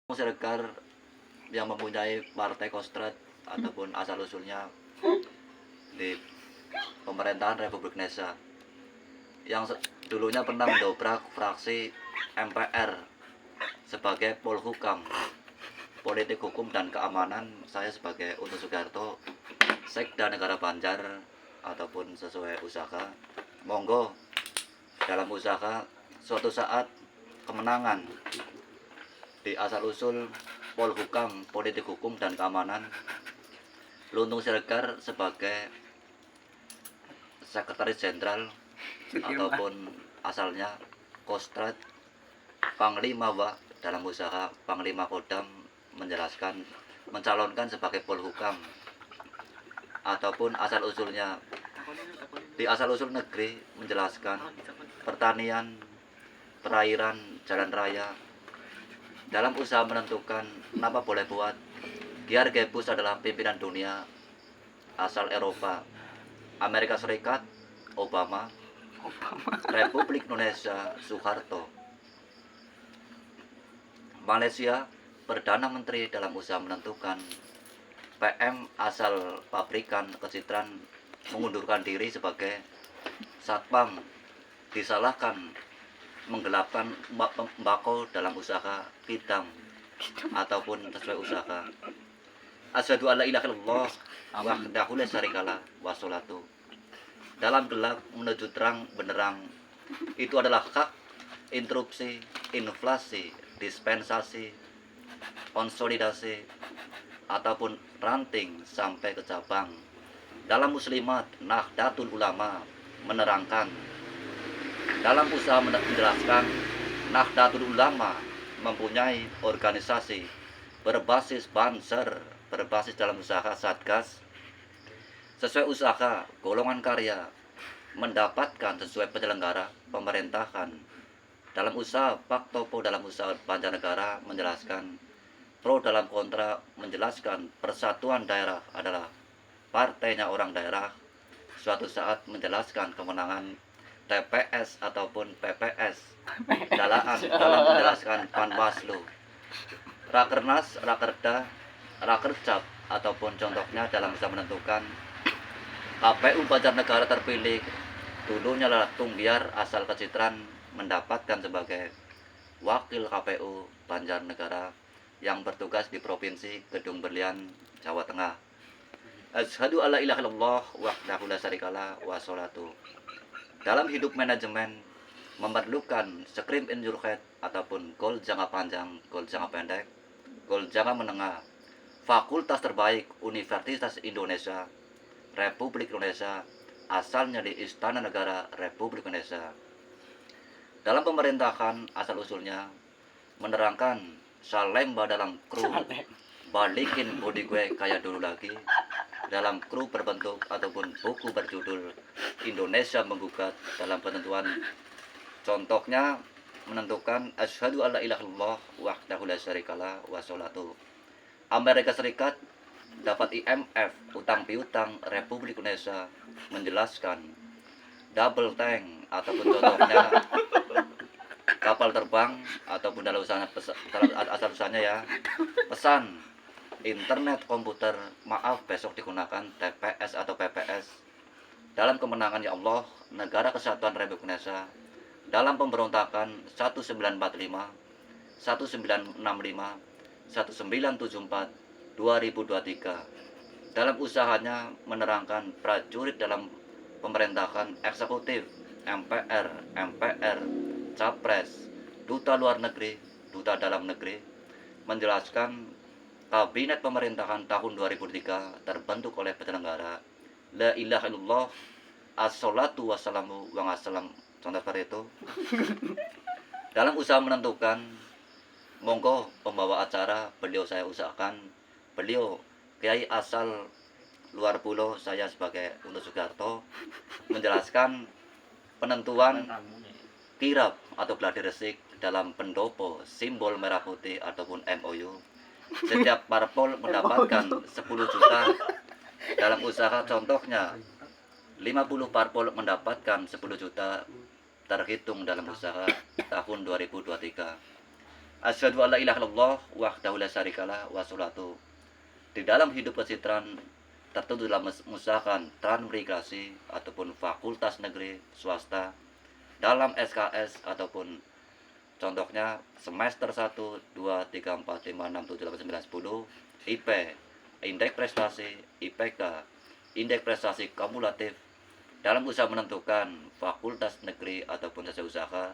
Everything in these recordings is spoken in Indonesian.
Siregar yang mempunyai partai Kostrad ataupun asal-usulnya di pemerintahan Republik Indonesia yang dulunya pernah mendobrak fraksi MPR sebagai Polhukam, Politik Hukum dan Keamanan. Saya sebagai Untung Sugiarto, Sekda Negara Banjar ataupun sesuai usaha. Monggo dalam usaha suatu saat kemenangan di asal-usul Polhukam, Politik Hukum dan Keamanan, Luntung Siregar sebagai Sekretaris Jenderal ataupun asalnya Kostrad Panglima dalam usaha Panglima Kodam mencalonkan sebagai Polhukam ataupun asal-usulnya di asal-usul negeri menjelaskan pertanian, perairan, jalan raya. Dalam usaha menentukan kenapa boleh buat, George Bush adalah pimpinan dunia asal Eropa, Amerika Serikat Obama, Republik Indonesia Soeharto, Malaysia Perdana Menteri dalam usaha menentukan, PM asal pabrikan kecitran mengundurkan diri sebagai satpam, disalahkan menggelapkan mbako dalam usaha kidam ataupun sesuai usaha. Asyhadu alla ilaha illallah wahdahu la syarikalah wassalatu. Dalam gelap menuju terang benderang, itu adalah hak, interupsi, inflasi, dispensasi, konsolidasi ataupun ranting sampai ke cabang. Dalam Muslimat Nahdlatul Ulama menerangkan, dalam usaha menjelaskan, Nahdlatul Ulama mempunyai organisasi berbasis banser, berbasis dalam usaha satgas, sesuai usaha golongan karya, mendapatkan sesuai penyelenggara pemerintahan. Dalam usaha Pak Topo dalam usaha Banjarnegara menjelaskan, pro dalam kontra menjelaskan persatuan daerah adalah partainya orang daerah. Suatu saat menjelaskan kemenangan TPS ataupun PPS dalam menjelaskan Panwaslu, Rakernas, Rakerda, Rakercap ataupun contohnya dalam bisa menentukan KPU Banjarnegara terpilih dulunya adalah Tunggiar asal Kecitran mendapatkan sebagai wakil KPU Banjarnegara yang bertugas di Provinsi Kedung Berlian, Jawa Tengah. Asyhadu alla ilaha illallah wahdahu la syarikalah wassalatu. Dalam hidup manajemen memerlukan scream in your head ataupun goal jangka panjang, goal jangka pendek, goal jangka menengah. Fakultas terbaik Universitas Indonesia Republik Indonesia, asalnya di Istana Negara Republik Indonesia. Dalam pemerintahan asal-usulnya menerangkan Salemba dalam kru, balikin body gue kayak dulu lagi. Dalam kru berbentuk ataupun buku berjudul Indonesia Menggugat dalam penentuan, contohnya menentukan asyhadu alla ilaha illallah wahdahu la syarikalah wassalatu. Amerika Serikat dapat IMF utang piutang Republik Indonesia menjelaskan double tank ataupun contohnya kapal terbang ataupun dalam asal usulnya ya pesan internet komputer, maaf besok digunakan TPS atau PPS. Dalam kemenangan ya Allah Negara Kesatuan Republik Indonesia dalam pemberontakan 1945, 1965, 1974, 2023. Dalam usahanya menerangkan prajurit dalam pemerintahan eksekutif, MPR, Capres, duta luar negeri, duta dalam negeri, menjelaskan Kabinet Pemerintahan tahun 2003 terbentuk oleh penyelenggara La ilaha illallah as-salatu wassalamu wa assalam. Contoh seperti itu. Dalam usaha menentukan, monggo pembawa acara beliau saya usahakan, beliau kiai asal luar pulau, saya sebagai Untung Sugiarto menjelaskan penentuan kirab atau gladi resik dalam pendopo simbol merah putih ataupun MOU. Setiap parpol mendapatkan 10 juta dalam usaha, contohnya 50 parpol mendapatkan 10 juta terhitung dalam usaha tahun 2023. Asyhadu alla ilaha illallah wahdahu la syarikalah wa sholatu. Di dalam hidup kesejahteraan tertentu dalam mengusahakan transmigrasi ataupun fakultas negeri swasta dalam SKS ataupun contohnya semester 1, 2, 3, 4, 5, 6, 7, 8, 9, 10 IP, indeks prestasi, IPK, indeks prestasi kumulatif dalam usaha menentukan fakultas negeri ataupun jasa usaha,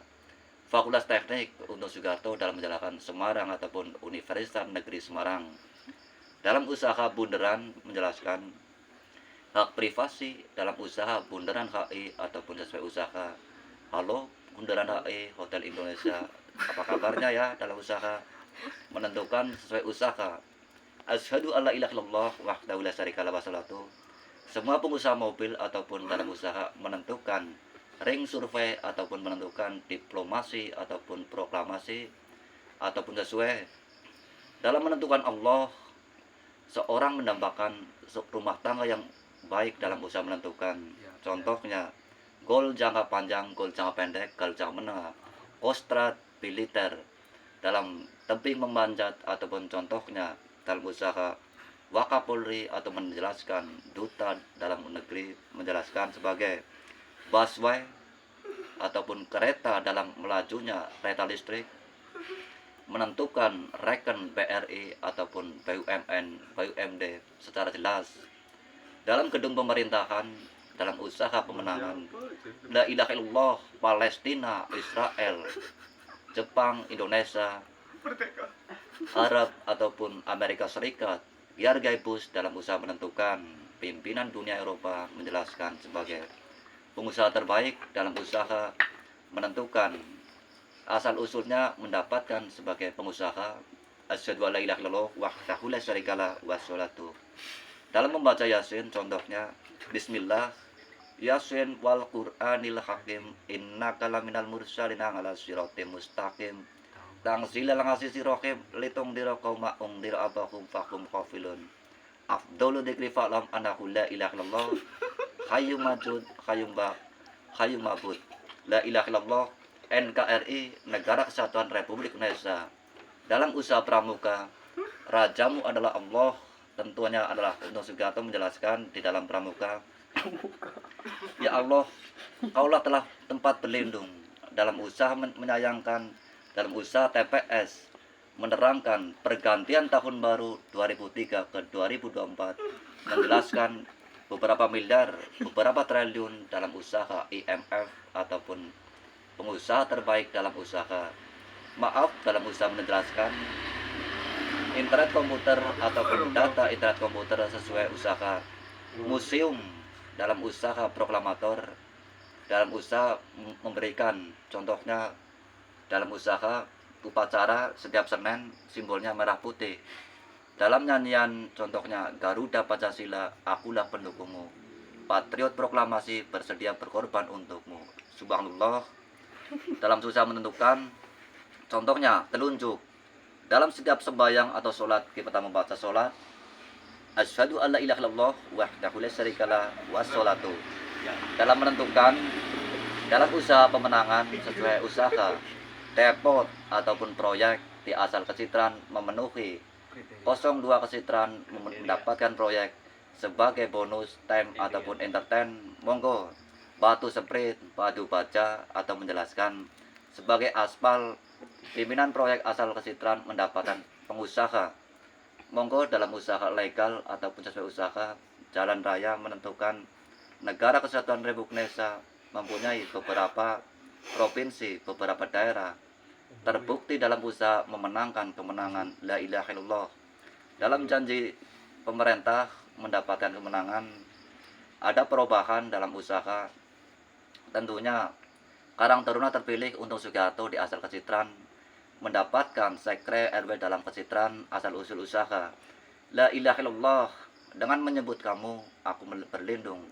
fakultas teknik untuk Sugiarto dalam menjalankan Semarang ataupun Universitas Negeri Semarang. Dalam usaha bundaran menjelaskan hak privasi dalam usaha bundaran HI ataupun sesuai usaha. Halo, bundaran HI Hotel Indonesia, apa kabarnya ya dalam usaha menentukan sesuai usaha. Asyhadu alla ilaha illallah wahdahu la syarikalah wa sholatu. Semua pengusaha mobil ataupun dalam usaha menentukan ring survei ataupun menentukan diplomasi ataupun proklamasi ataupun sesuai dalam menentukan Allah. Seorang mendambakan rumah tangga yang baik dalam usaha menentukan. Contohnya, goal jangka panjang, goal jangka pendek, goal jangka menengah, kostrat, militer, dalam tebing memanjat ataupun contohnya dalam usaha Wakapolri atau menjelaskan duta dalam negeri menjelaskan sebagai busway ataupun kereta dalam melajunya kereta listrik, menentukan reken BRI ataupun BUMN, BUMD secara jelas. Dalam gedung pemerintahan, dalam usaha pemenangan, la ilaha illallah, Palestina, Israel, Jepang, Indonesia, Arab ataupun Amerika Serikat, biar Bush dalam usaha menentukan pimpinan dunia Eropa menjelaskan sebagai pengusaha terbaik dalam usaha menentukan asal usulnya mendapatkan sebagai pengusaha. Asyhadu alla ilaha illallah wahdahu la syarikalah wa sholatu. Dalam membaca Yasin contohnya bismillah Yasin wal Qur'anil Hakim innaka laminal mursalin ala siratim mustaqim tangzilal ngasisi rohim litung dira qauma dira abahum fakum qafilun afdalu dzikri fa'lam annahu la ilaha illallah hayyum majud hayyum ba hayyum mabud la ilaha illallah. NKRI Negara Kesatuan Republik Indonesia. Dalam usaha pramuka, rajamu adalah Allah. Tentunya adalah untuk Sugiarto menjelaskan di dalam pramuka, ya Allah, Kaulah telah tempat berlindung dalam usaha menyayangkan, dalam usaha TPS menerangkan pergantian tahun baru 2003 ke 2024, menjelaskan beberapa miliar, beberapa triliun dalam usaha IMF ataupun pengusaha terbaik dalam usaha. Maaf, dalam usaha menjelaskan internet komputer ataupun data internet komputer sesuai usaha. Museum dalam usaha proklamator, dalam usaha memberikan contohnya dalam usaha upacara setiap Senin simbolnya merah putih. Dalam nyanyian contohnya Garuda Pancasila, akulah pendukungmu. Patriot proklamasi bersedia berkorban untukmu. Subhanallah. Dalam usaha menentukan contohnya telunjuk. Dalam setiap sembahyang atau sholat kita membaca sholat asyhadu alla ilaha illallah wahdahu la syarikalah wa sholatu. Dalam menentukan dalam usaha pemenangan sesuai usaha depot ataupun proyek di asal kecitraan memenuhi 02 kecitraan mendapatkan proyek sebagai bonus time ataupun entertain, monggo batu sprint, batu baja atau menjelaskan sebagai aspal. Pimpinan proyek asal kecitraan mendapatkan pengusaha, monggo dalam usaha legal ataupun sesuai usaha jalan raya menentukan Negara Kesatuan Republik Indonesia mempunyai beberapa provinsi, beberapa daerah terbukti dalam usaha memenangkan kemenangan la ilaha illallah. Dalam janji pemerintah mendapatkan kemenangan, ada perubahan dalam usaha. Tentunya Karang Taruna terpilih untuk Sugiarto di asal kecitraan mendapatkan sekre RW dalam kecitraan asal usul usaha. La ilaha illallah, dengan menyebut kamu aku berlindung,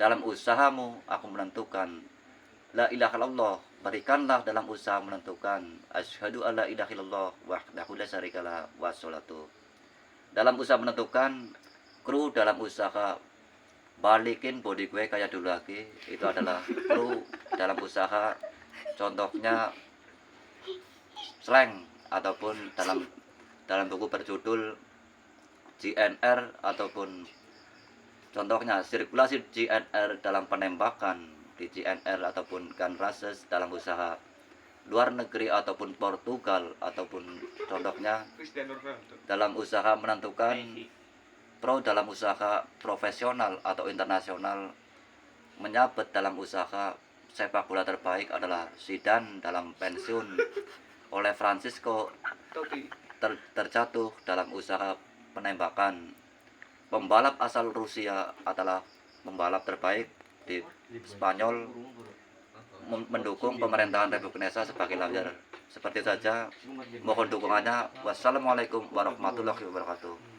dalam usahamu aku menentukan. La ilaha illallah, berikanlah dalam usaha menentukan. Asyhadu alla ilaha illallah wahdahu la syarikalah wa sholatu. Dalam usaha menentukan, kru dalam usaha balikin body gue kayak dulu lagi, itu adalah kru dalam usaha. Contohnya slang ataupun dalam buku berjudul GNR ataupun contohnya sirkulasi GNR dalam penembakan di GNR ataupun gun races dalam usaha luar negeri ataupun Portugal ataupun contohnya dalam usaha menentukan pro dalam usaha profesional atau internasional, menyabet dalam usaha sepak bola terbaik adalah Zidane dalam pensiun, oleh Francisco terjatuh dalam usaha penembakan. Pembalap asal Rusia adalah pembalap terbaik di Spanyol, mendukung pemerintahan Republik Indonesia sebagai lawyer. Seperti saja, mohon dukungannya. Wassalamualaikum warahmatullahi wabarakatuh.